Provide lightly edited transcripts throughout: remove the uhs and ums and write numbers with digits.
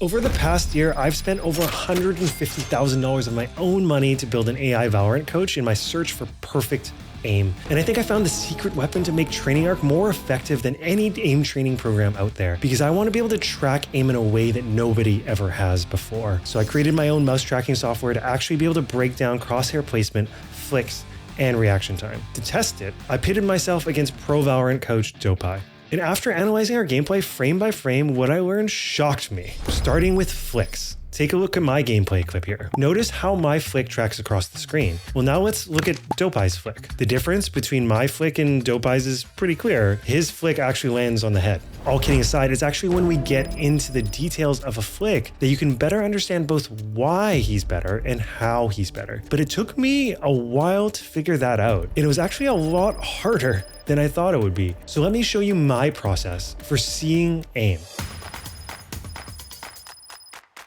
Over the past year, I've spent over $150,000 of my own money to build an AI Valorant coach in my search for perfect aim. And I think I found the secret weapon to make Training Arc more effective than any aim training program out there, because I want to be able to track aim in a way that nobody ever has before. So I created my own mouse tracking software to actually be able to break down crosshair placement, flicks, and reaction time. To test it, I pitted myself against pro Valorant coach Dopai. And after analyzing our gameplay frame by frame, what I learned shocked me. Starting with flicks. Take a look at my gameplay clip here. Notice how my flick tracks across the screen. Well, now let's look at Dopai's flick. The difference between my flick and Dopai's is pretty clear. His flick actually lands on the head. All kidding aside, it's actually when we get into the details of a flick that you can better understand both why he's better and how he's better. But it took me a while to figure that out. And it was actually a lot harder than I thought it would be. So let me show you my process for seeing aim.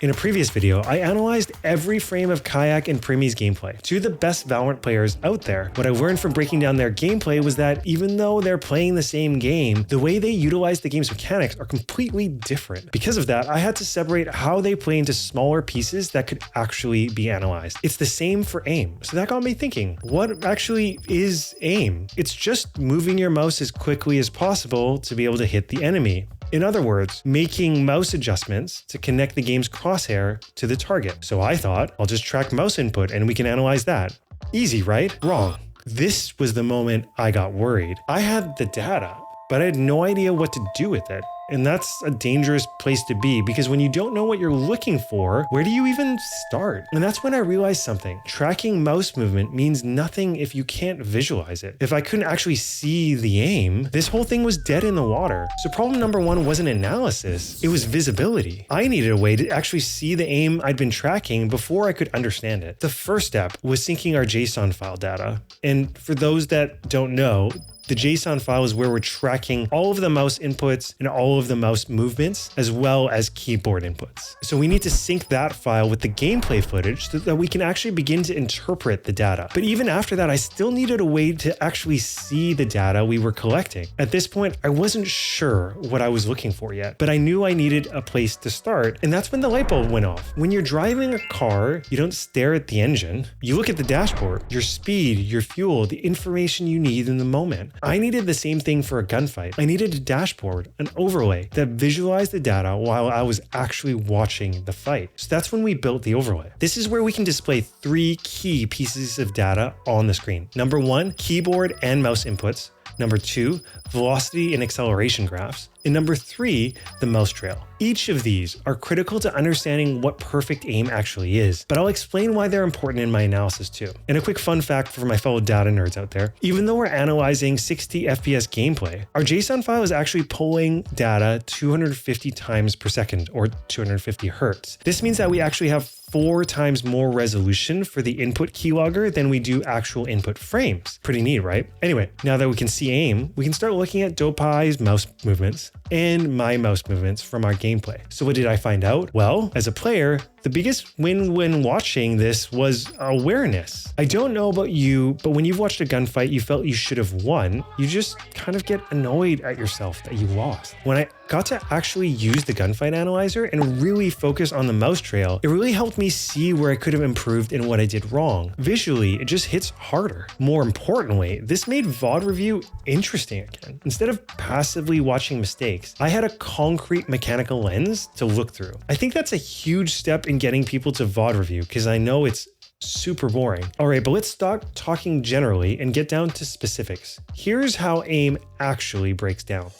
In a previous video, I analyzed every frame of Kayak and Primi's gameplay, two of the best Valorant players out there. What I learned from breaking down their gameplay was that even though they're playing the same game, the way they utilize the game's mechanics are completely different. Because of that, I had to separate how they play into smaller pieces that could actually be analyzed. It's the same for aim. So that got me thinking, what actually is aim? It's just moving your mouse as quickly as possible to be able to hit the enemy. In other words, making mouse adjustments to connect the game's crosshair to the target. So I thought, I'll just track mouse input and we can analyze that. Easy, right? Wrong. This was the moment I got worried. I had the data, but I had no idea what to do with it. And that's a dangerous place to be, because when you don't know what you're looking for, where do you even start? And that's when I realized something. Tracking mouse movement means nothing if you can't visualize it. If I couldn't actually see the aim, this whole thing was dead in the water. So problem number one wasn't analysis, it was visibility. I needed a way to actually see the aim I'd been tracking before I could understand it. The first step was syncing our JSON file data. And for those that don't know, the JSON file is where we're tracking all of the mouse inputs and all of the mouse movements, as well as keyboard inputs. So we need to sync that file with the gameplay footage so that we can actually begin to interpret the data. But even after that, I still needed a way to actually see the data we were collecting. At this point, I wasn't sure what I was looking for yet, but I knew I needed a place to start. And that's when the light bulb went off. When you're driving a car, you don't stare at the engine. You look at the dashboard, your speed, your fuel, the information you need in the moment. I needed the same thing for a gunfight. I needed a dashboard, an overlay that visualized the data while I was actually watching the fight. So that's when we built the overlay. This is where we can display three key pieces of data on the screen. Number one, keyboard and mouse inputs. Number two, velocity and acceleration graphs. And number three, the mouse trail. Each of these are critical to understanding what perfect aim actually is, but I'll explain why they're important in my analysis too. And a quick fun fact for my fellow data nerds out there, even though we're analyzing 60 FPS gameplay, our JSON file is actually pulling data 250 times per second, or 250 hertz. This means that we actually have 4 times more resolution for the input keylogger than we do actual input frames. Pretty neat, right? Anyway, now that we can see aim, we can start looking at Dopai's mouse movements and my mouse movements from our gameplay. So what did I find out? Well, as a player, the biggest win when watching this was awareness. I don't know about you, but when you've watched a gunfight you felt you should have won, you just kind of get annoyed at yourself that you lost. When I got to actually use the gunfight analyzer and really focus on the mouse trail, it really helped me see where I could have improved and what I did wrong. Visually, it just hits harder. More importantly, this made VOD review interesting again. Instead of passively watching mistakes, I had a concrete mechanical lens to look through. I think that's a huge step in getting people to VOD review, because I know it's super boring. All right, but let's stop talking generally and get down to specifics. Here's how aim actually breaks down.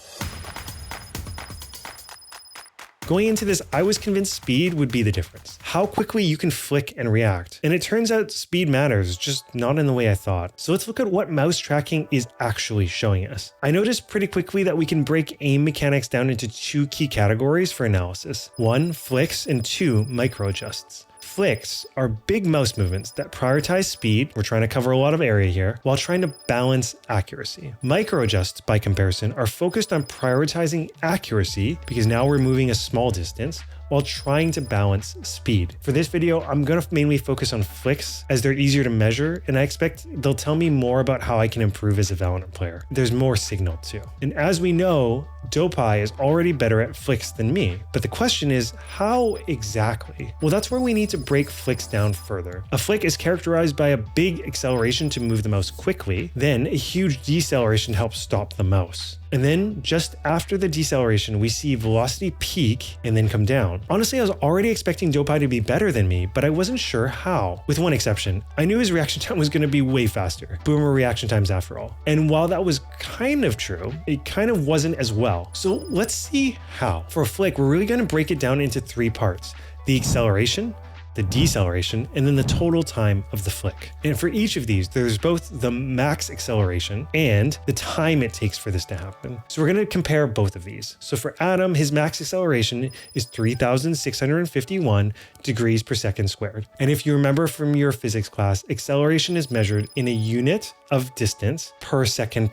Going into this, I was convinced speed would be the difference. How quickly you can flick and react. And it turns out speed matters, just not in the way I thought. So let's look at what mouse tracking is actually showing us. I noticed pretty quickly that we can break aim mechanics down into 2 key categories for analysis. 1, flicks, and 2, micro adjusts. Flicks are big mouse movements that prioritize speed, we're trying to cover a lot of area here, while trying to balance accuracy. Micro adjusts, by comparison, are focused on prioritizing accuracy because now we're moving a small distance, while trying to balance speed. For this video, I'm going to mainly focus on flicks as they're easier to measure, and I expect they'll tell me more about how I can improve as a Valorant player. There's more signal too. And as we know, Dopai is already better at flicks than me, but the question is, how exactly? Well, that's where we need to break flicks down further. A flick is characterized by a big acceleration to move the mouse quickly, then a huge deceleration to help stop the mouse. And then just after the deceleration, we see velocity peak and then come down. Honestly, I was already expecting Dopai to be better than me, but I wasn't sure how. With one exception, I knew his reaction time was going to be way faster. Boomer reaction times after all. And while that was kind of true, it kind of wasn't as well. So let's see how. For a flick, we're really going to break it down into 3 parts: the acceleration, the deceleration, and then the total time of the flick. And for each of these, there's both the max acceleration and the time it takes for this to happen. So we're going to compare both of these. So for Adam, his max acceleration is 3,651 degrees per second squared. And if you remember from your physics class, acceleration is measured in a unit of distance per second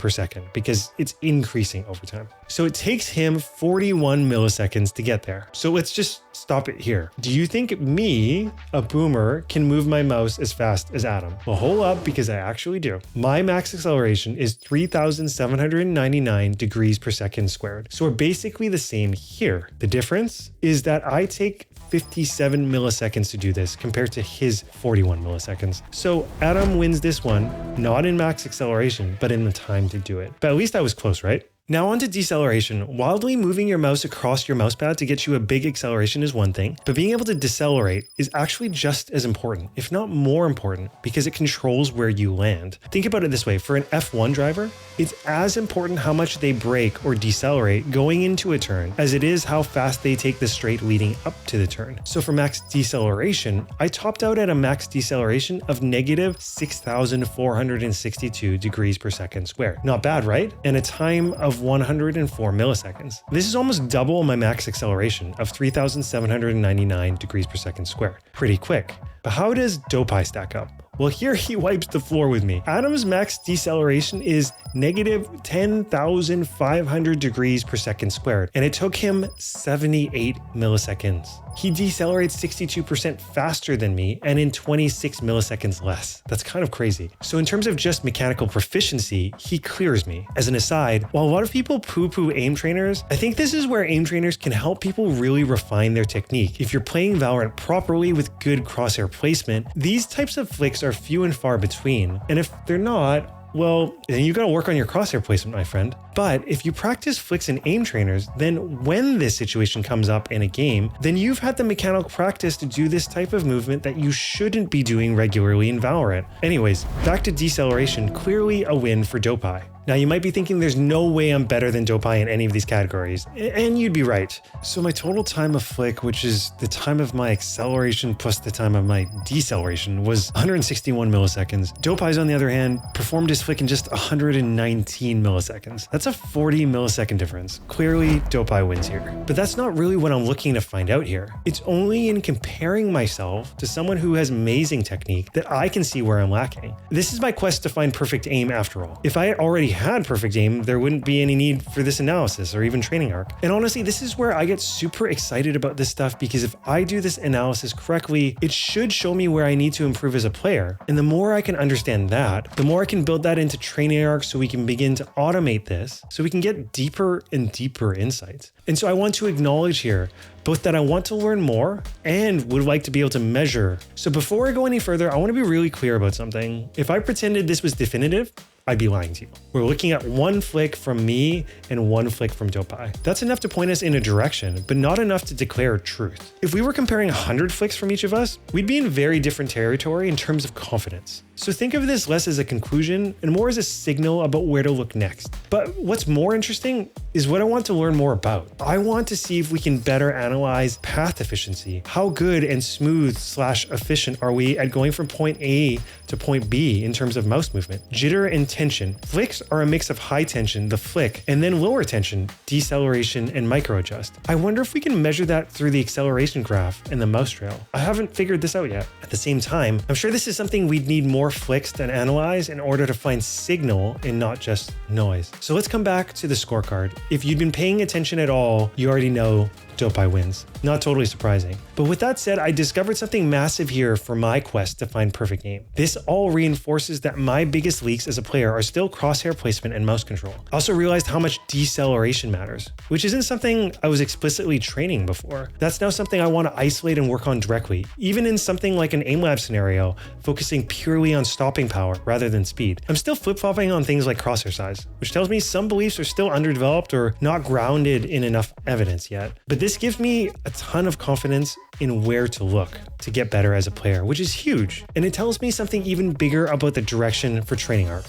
because it's increasing over time. So it takes him 41 milliseconds to get there. So let's just stop it here. Do you think me, a boomer, can move my mouse as fast as Adam? Well, hold up, because I actually do. My max acceleration is 3,799 degrees per second squared. So we're basically the same here. The difference is that I take 57 milliseconds to do this compared to his 41 milliseconds. So Adam wins this one, not in max acceleration, but in the time to do it. But at least I was close, right? Now on to deceleration. Wildly moving your mouse across your mousepad to get you a big acceleration is one thing, but being able to decelerate is actually just as important, if not more important, because it controls where you land. Think about it this way. For an F1 driver, it's as important how much they brake or decelerate going into a turn as it is how fast they take the straight leading up to the turn. So for max deceleration, I topped out at a max deceleration of negative 6,462 degrees per second squared. Not bad, right? And a time of 104 milliseconds. This is almost double my max acceleration of 3,799 degrees per second squared. Pretty quick. But how does Dopai stack up? Well, here he wipes the floor with me. Adam's max deceleration is negative 10,500 degrees per second squared, and it took him 78 milliseconds. He decelerates 62% faster than me and in 26 milliseconds less. That's kind of crazy. So in terms of just mechanical proficiency, he clears me. As an aside, while a lot of people poo-poo aim trainers, I think this is where aim trainers can help people really refine their technique. If you're playing Valorant properly with good crosshair placement, these types of flicks are few and far between. And if they're not, well, then you got to work on your crosshair placement, my friend. But if you practice flicks and aim trainers, then when this situation comes up in a game, then you've had the mechanical practice to do this type of movement that you shouldn't be doing regularly in Valorant. Anyways, back to deceleration, clearly a win for Dopai. Now you might be thinking there's no way I'm better than Dopai in any of these categories, and you'd be right. So my total time of flick, which is the time of my acceleration plus the time of my deceleration, was 161 milliseconds. Dopai's, on the other hand, performed his flick in just 119 milliseconds. That's a 40 millisecond difference. Clearly, Dopai wins here. But that's not really what I'm looking to find out here. It's only in comparing myself to someone who has amazing technique that I can see where I'm lacking. This is my quest to find perfect aim after all. If I had already had perfect aim, there wouldn't be any need for this analysis or even training arc. And honestly, this is where I get super excited about this stuff, because if I do this analysis correctly, it should show me where I need to improve as a player. And the more I can understand that, the more I can build that into training arcs so we can begin to automate this, so we can get deeper and deeper insights. And so I want to acknowledge here both that I want to learn more and would like to be able to measure. So before I go any further, I want to be really clear about something. If I pretended this was definitive, I'd be lying to you. We're looking at one flick from me and one flick from Dopai. That's enough to point us in a direction, but not enough to declare truth. If we were comparing 100 flicks from each of us, we'd be in very different territory in terms of confidence. So think of this less as a conclusion and more as a signal about where to look next. But what's more interesting is what I want to learn more about. I want to see if we can better analyze path efficiency. How good and smooth / efficient are we at going from point A to point B in terms of mouse movement? Jitter and tension. Flicks are a mix of high tension, the flick, and then lower tension, deceleration and micro adjust. I wonder if we can measure that through the acceleration graph and the mouse trail. I haven't figured this out yet. At the same time, I'm sure this is something we'd need more flicks to analyze in order to find signal and not just noise. So let's come back to the scorecard. If you've been paying attention at all, you already know Dopai wins. Not totally surprising. But with that said, I discovered something massive here for my quest to find perfect aim. This all reinforces that my biggest leaks as a player are still crosshair placement and mouse control. I also realized how much deceleration matters, which isn't something I was explicitly training before. That's now something I want to isolate and work on directly, even in something like an aim lab scenario, focusing purely on stopping power rather than speed. I'm still flip-flopping on things like crosshair size, which tells me some beliefs are still underdeveloped or not grounded in enough evidence yet. But this gives me a ton of confidence in where to look to get better as a player, which is huge. And it tells me something even bigger about the direction for training arc.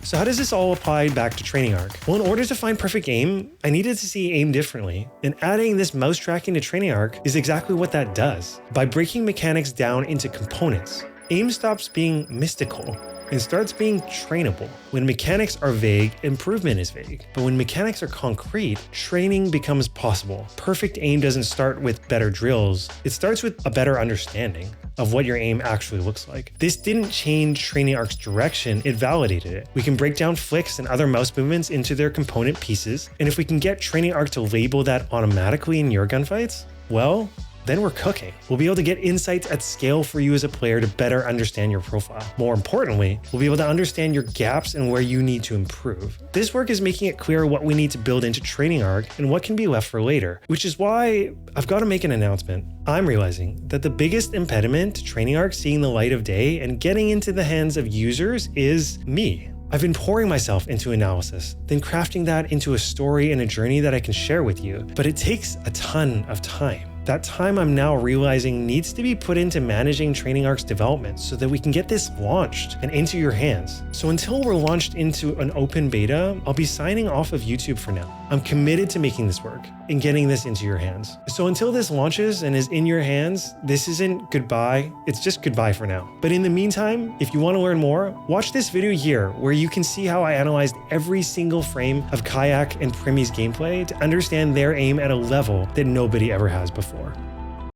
So how does this all apply back to training arc? Well, in order to find perfect aim, I needed to see aim differently. And adding this mouse tracking to training arc is exactly what that does. By breaking mechanics down into components, aim stops being mystical and starts being trainable. When mechanics are vague, improvement is vague. But when mechanics are concrete, training becomes possible. Perfect aim doesn't start with better drills. It starts with a better understanding of what your aim actually looks like. This didn't change training arc's direction, it validated it. We can break down flicks and other mouse movements into their component pieces, and if we can get training arc to label that automatically in your gunfights, well, then we're cooking. We'll be able to get insights at scale for you as a player to better understand your profile. More importantly, we'll be able to understand your gaps and where you need to improve. This work is making it clear what we need to build into training arc and what can be left for later, which is why I've got to make an announcement. I'm realizing that the biggest impediment to training arc seeing the light of day and getting into the hands of users is me. I've been pouring myself into analysis, then crafting that into a story and a journey that I can share with you, but it takes a ton of time. That time I'm now realizing needs to be put into managing training arc's development so that we can get this launched and into your hands. So until we're launched into an open beta, I'll be signing off of YouTube for now. I'm committed to making this work and getting this into your hands. So until this launches and is in your hands, this isn't goodbye, it's just goodbye for now. But in the meantime, if you want to learn more, watch this video here where you can see how I analyzed every single frame of Kayak and Primy's gameplay to understand their aim at a level that nobody ever has before.